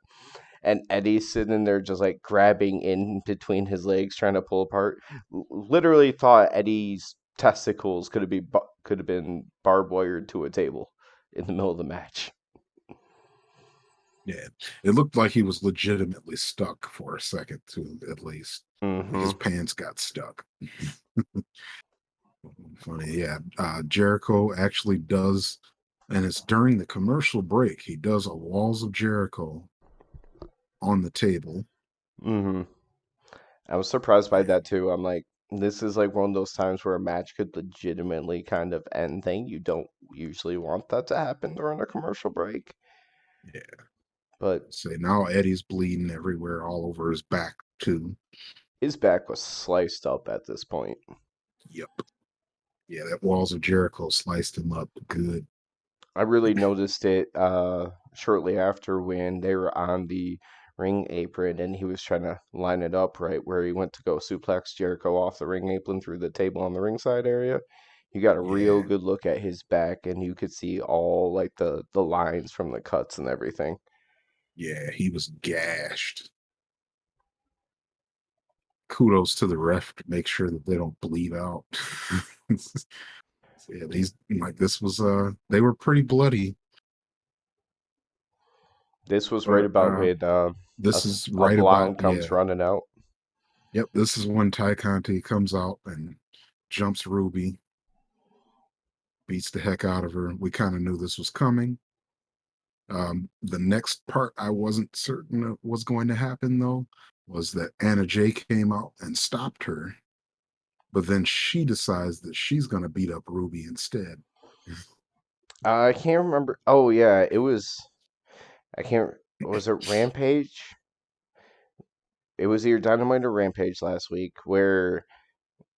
And Eddie's sitting there just like grabbing in between his legs, trying to pull apart. Literally thought Eddie's testicles could have been barbed wired to a table in the middle of the match. Yeah. It looked like he was legitimately stuck for a second, too, at least. Like Mm-hmm. his pants got stuck. Funny. Yeah. Jericho actually does, and it's during the commercial break, he does a Walls of Jericho on the table. Mm-hmm. I was surprised by And that too. I'm like, this is like one of those times where a match could legitimately kind of end thing. You don't usually want that to happen during a commercial break. yeah. But Say now Eddie's bleeding everywhere, all over his back, too. his back was sliced up at this point. Yep. Yeah, that Walls of Jericho sliced him up good. I really noticed it shortly after when they were on the ring apron and he was trying to line it up right where he went to go suplex Jericho off the ring apron through the table on the ringside area. You got a real Yeah. good look at his back and you could see all like the lines from the cuts and everything. Yeah, he was gashed. Kudos to the ref to make sure that they don't bleed out. Yeah, these like this was they were pretty bloody, This was right but about when this is a right about blonde comes yeah. running out. Yep, this is when Ty Conti comes out and jumps Ruby, beats the heck out of her. We kind of knew this was coming. The next part I wasn't certain of was going to happen though was that Anna Jay came out and stopped her, but then she decides that she's going to beat up Ruby instead. I can't remember. Oh yeah, it was. I can't. Was it Rampage? It was either Dynamite or Rampage last week where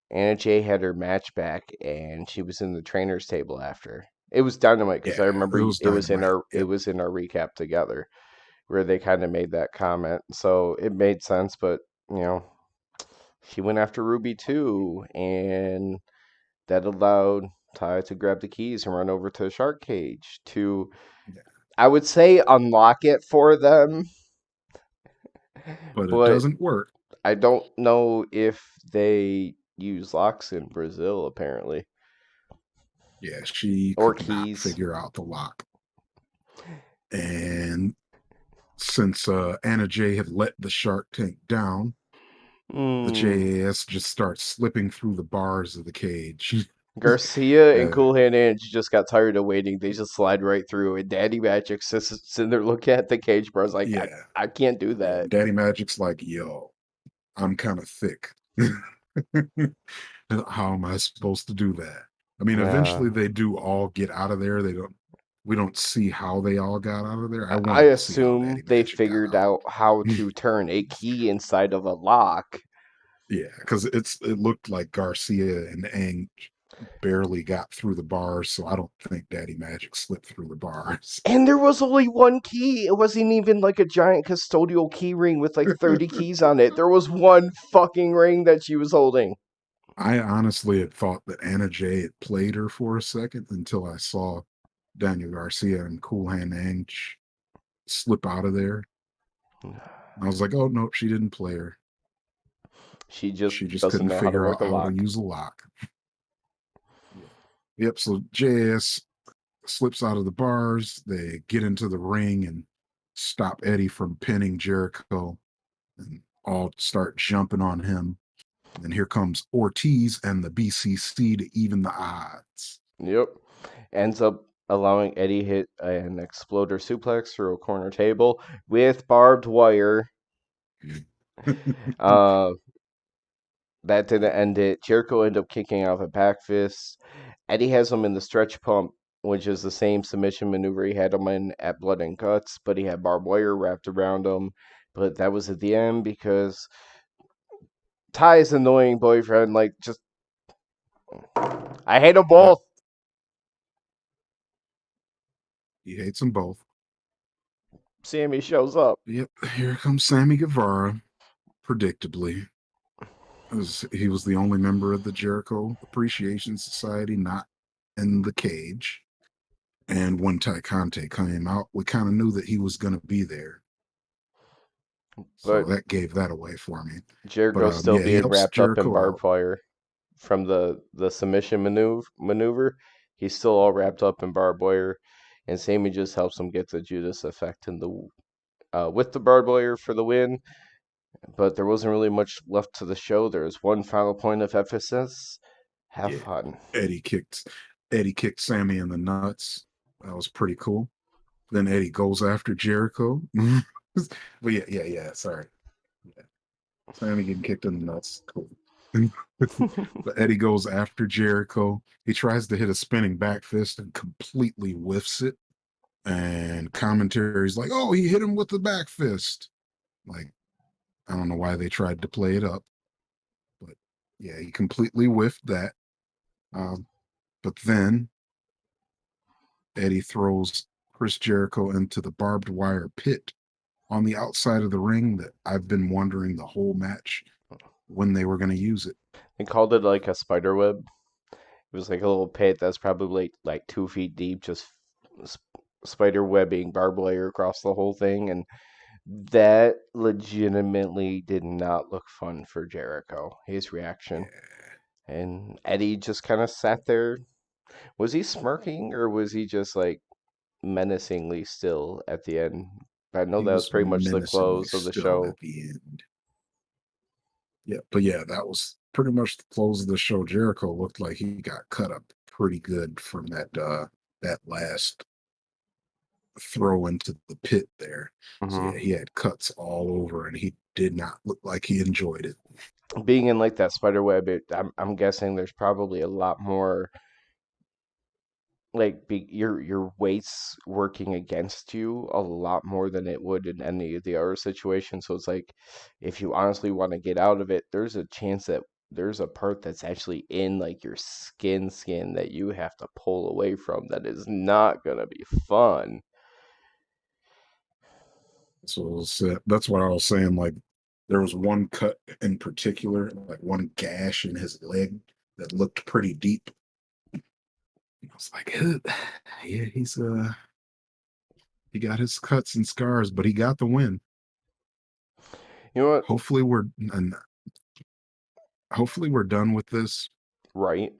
Anna Jay had her match back and she was in the trainer's table after. It was Dynamite because I Yeah, remember it was Dynamite. it Yep. was in our recap together where they kind of made that comment. So it made sense, but you know, she went after Ruby too, and that allowed Ty to grab the keys and run over to the shark cage to, Yeah. I would say, unlock it for them, But it but doesn't work. I don't know if they use locks in Brazil, apparently, Yeah, she or could not keys. figure out the lock. And since Anna Jay had let the shark tank down, the Hmm. JAS just starts slipping through the bars of the cage. Garcia and uh, Cool Hand Ange just got tired of waiting. They just slide right through, and Daddy Magic sitting there looking at the cage bars like, yeah, I can't do yeah. that. Daddy Magic's like, yo, I'm kind of thick. How am I supposed to do that? I mean, Yeah. eventually they do all get out of there. They don't. We don't see how they all got out of there. I I wanted to see how assume Daddy they Magic got figured out. out how to turn a key inside of a lock. Yeah, because it looked like Garcia and Ang barely got through the bars, so I don't think Daddy Magic slipped through the bars. And there was only one key. It wasn't even like a giant custodial key ring with like 30 keys on it. There was one fucking ring that she was holding. I honestly had thought that Anna Jay had played her for a second until I saw Daniel Garcia and Cool Hand Ang slip out of there. I was like, oh no, she didn't play her. She just She just doesn't couldn't know how to figure work out a how to lock. use a lock. Yeah. Yep. So JS slips out of the bars. They get into the ring and stop Eddie from pinning Jericho, and all start jumping on him. And then here comes Ortiz and the BCC to even the odds. Yep. Ends up allowing Eddie hit an exploder suplex through a corner table with barbed wire. Uh, that didn't Yeah. end it. Jericho ended up kicking out of a back fist. Eddie has him in the stretch pump, which is the same submission maneuver he had him in at Blood and Guts, but he had barbed wire wrapped around him. But that was at the end because Ty's annoying boyfriend, like, just I hate them Yep. both. He hates them both. Sammy shows up. Yep. Here comes Sammy Guevara, predictably. He was the only member of the Jericho Appreciation Society not in the cage. And when Ty Conte came out, we kind of knew that he was going to be there. So But that gave that away for me. But Jericho still yeah, he being helps wrapped up in Jericho barbed out. wire from the submission maneuver. He's still all wrapped up in barbed wire, and Sammy just helps him get the Judas effect in the with the barbed wire for the win. But there wasn't really much left to the show. There was one final point of emphasis. Have Yeah, fun. Eddie kicked Eddie kicked Sammy in the nuts. That was pretty cool. Then Eddie goes after Jericho. But yeah. Sorry. Yeah. Sammy getting kicked in the nuts. Cool. But Eddie goes after Jericho. He tries to hit a spinning back fist and completely whiffs it. And commentary's like, oh, he hit him with the back fist. Like, I don't know why they tried to play it up, but yeah, he completely whiffed that. Um, but then Eddie throws Chris Jericho into the barbed wire pit on the outside of the ring that I've been wondering the whole match when they were going to use it. They called it like a spider web. It was like a little pit that's probably like 2 feet deep, just spider webbing barbed wire across the whole thing, and that legitimately did not look fun for Jericho. His reaction, Yeah, and Eddie just kind of sat there. Was he smirking or was he just like menacingly still at the end? I know he that was was pretty much the menacingly close of the still show. at the end. Yeah, but yeah, that was pretty much the close of the show. Jericho looked like he got cut up pretty good from that last throw into the pit there. So yeah, he Hmm. had cuts all over, and he did not look like he enjoyed it. Being in like that spider web, I'm guessing there's probably a lot more like your weight's working against you a lot more than it would in any of the other situations. So it's like if you honestly want to get out of it, there's a chance that there's a part that's actually in like your skin that you have to pull away from that is not gonna be fun. That's what I was saying. Like there was one cut in particular, like one gash in his leg that looked pretty deep. I was like, yeah, he got his cuts and scars, but he got the win. You know what? Hopefully we're and hopefully we're done with this. Right.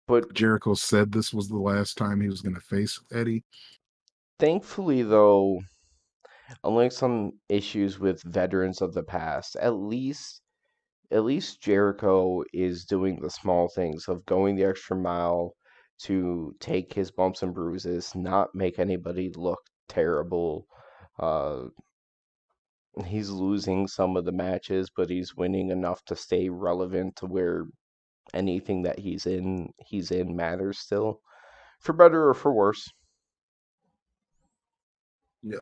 But Jericho said this was the last time he was going to face Eddie. thankfully though, unlike some issues with veterans of the past, at least Jericho is doing the small things of going the extra mile to take his bumps and bruises, not make anybody look terrible. Uh, he's losing some of the matches, but he's winning enough to stay relevant to where anything that he's in matters still, for better or for worse. Yeah,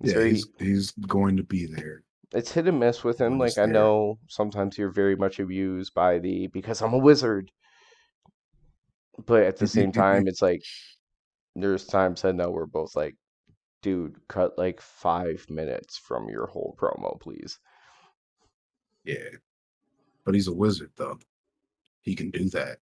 It's yeah, very he's going to be there it's hit and miss with him. when Like it's I there. know sometimes you're very much abused by the because I'm a wizard, but at the same time, it's like there's times I know we're both like, dude, cut like 5 minutes from your whole promo, please. Yeah, but he's a wizard though. He can do that.